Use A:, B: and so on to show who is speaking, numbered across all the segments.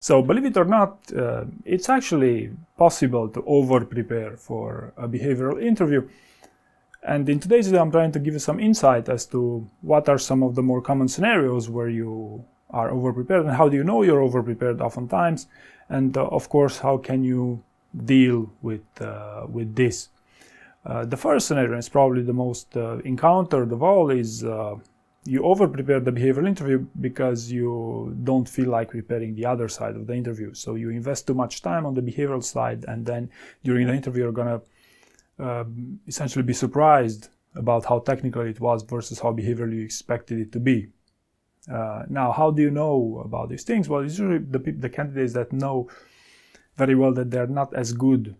A: So believe it or not, it's actually possible to over-prepare for a behavioral interview. And in today's video, I'm trying to give you some insight as to what are some of the more common scenarios where you are over-prepared, and how do you know you're over-prepared oftentimes, and of course, how can you deal with this. The first scenario is probably the most encountered of all is you over-prepare the behavioral interview because you don't feel like preparing the other side of the interview. So you invest too much time on the behavioral side, and then during the interview you're gonna essentially be surprised about how technical it was versus how behavioral you expected it to be. Now, how do you know about these things? Well, it's usually the candidates that know very well that they're not as good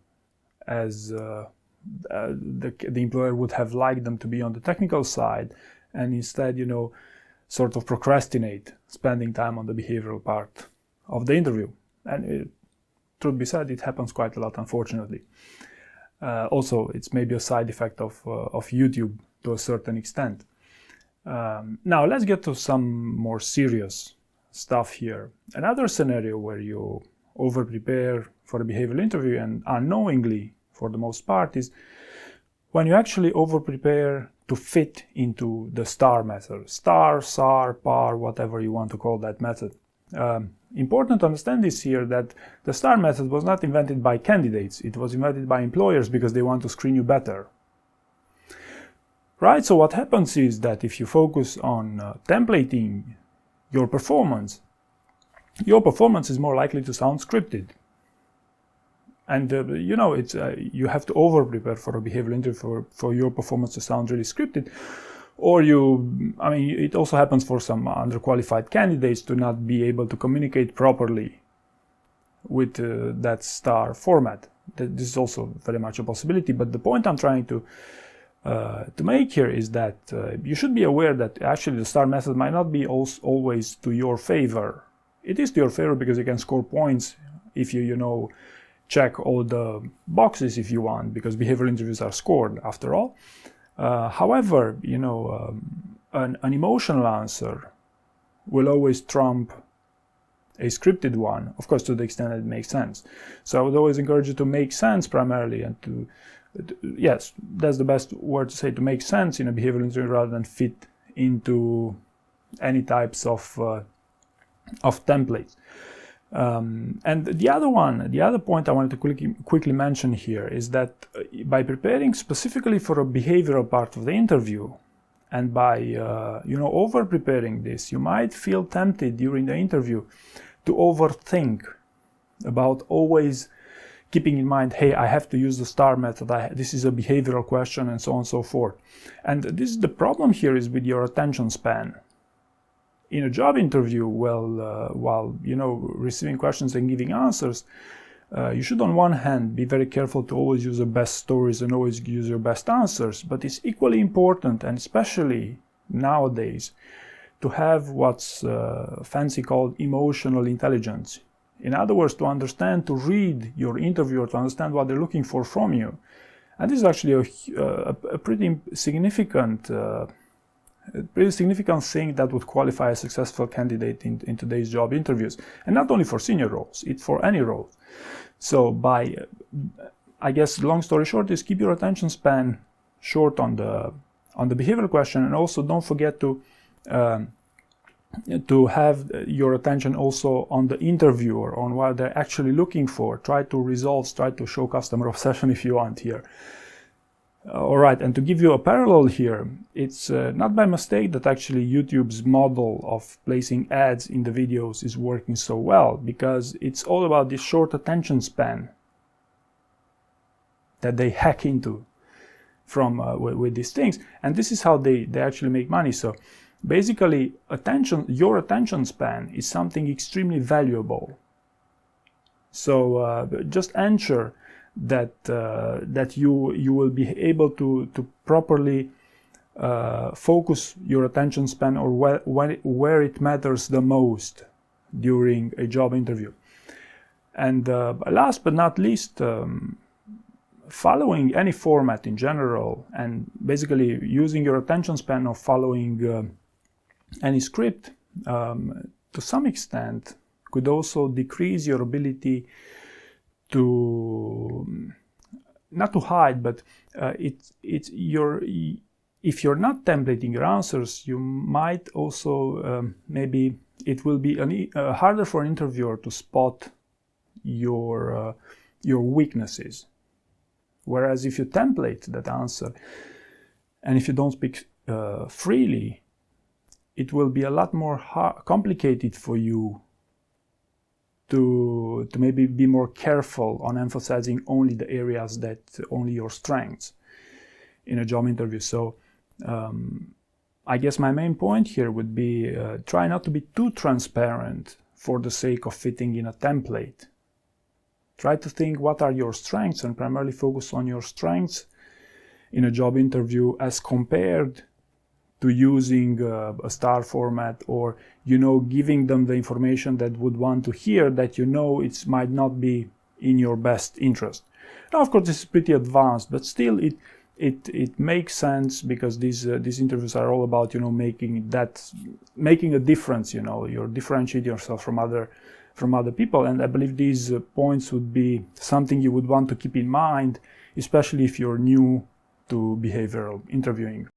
A: as the employer would have liked them to be on the technical side, and instead, sort of procrastinate spending time on the behavioral part of the interview. And truth be said, it happens quite a lot, unfortunately. Also, it's maybe a side effect of YouTube to a certain extent. Now, let's get to some more serious stuff here. Another scenario where you over-prepare for a behavioral interview and unknowingly, for the most part, is when you actually over-prepare to fit into the STAR method. STAR, SAR, PAR, whatever you want to call that method. Important to understand this here, that the STAR method was not invented by candidates. It was invented by employers because they want to screen you better. Right? So what happens is that if you focus on templating your performance is more likely to sound scripted. And you have to over-prepare for a behavioral interview for your performance to sound really scripted. Or it also happens for some underqualified candidates to not be able to communicate properly with that STAR format. This is also very much a possibility, but the point I'm trying to make here is that you should be aware that actually the STAR method might not be always to your favor. It is to your favor because you can score points if you check all the boxes if you want, because behavioral interviews are scored after all. However, an emotional answer will always trump a scripted one, of course, to the extent that it makes sense. So I would always encourage you to make sense primarily, and yes, that's the best word to say, to make sense in a behavioral interview rather than fit into any types of templates. And the other point I wanted to quickly mention here is that by preparing specifically for a behavioral part of the interview, and by over preparing this, you might feel tempted during the interview to overthink about always keeping in mind, hey, I have to use the STAR method, this is a behavioral question, and so on and so forth. And this is the problem here, is with your attention span. In a job interview, while receiving questions and giving answers, you should on one hand be very careful to always use the best stories and always use your best answers, but it's equally important, and especially nowadays, to have what's fancy called emotional intelligence. In other words, to understand, to read your interviewer, to understand what they're looking for from you. And this is actually a pretty significant thing that would qualify a successful candidate in today's job interviews, and not only for senior roles, it's for any role. So I guess long story short is keep your attention span short on the behavioral question, and also don't forget to have your attention also on the interviewer, on what they're actually looking for. Try to show customer obsession if you want here. All right, and to give you a parallel here, it's not by mistake that actually YouTube's model of placing ads in the videos is working so well, because it's all about this short attention span that they hack into from with these things, and this is how they actually make money. So basically, your attention span is something extremely valuable. So just ensure that you will be able to properly focus your attention span, or where it matters the most during a job interview. And last but not least, following any format in general, and basically using your attention span of following any script to some extent could also decrease your ability to, not to hide, but if you're not templating your answers, you might also maybe it will be harder for an interviewer to spot your weaknesses. Whereas if you template that answer, and if you don't speak freely, it will be a lot more complicated for you to maybe be more careful on emphasizing only the areas that only your strengths in a job interview. So I guess my main point here would be try not to be too transparent for the sake of fitting in a template. Try to think what are your strengths and primarily focus on your strengths in a job interview as compared to using a star format, or giving them the information that would want to hear that it might not be in your best interest. Now, of course, this is pretty advanced, but still it makes sense, because these interviews are all about making a difference. You differentiate yourself from other people, and I believe these points would be something you would want to keep in mind, especially if you're new to behavioral interviewing.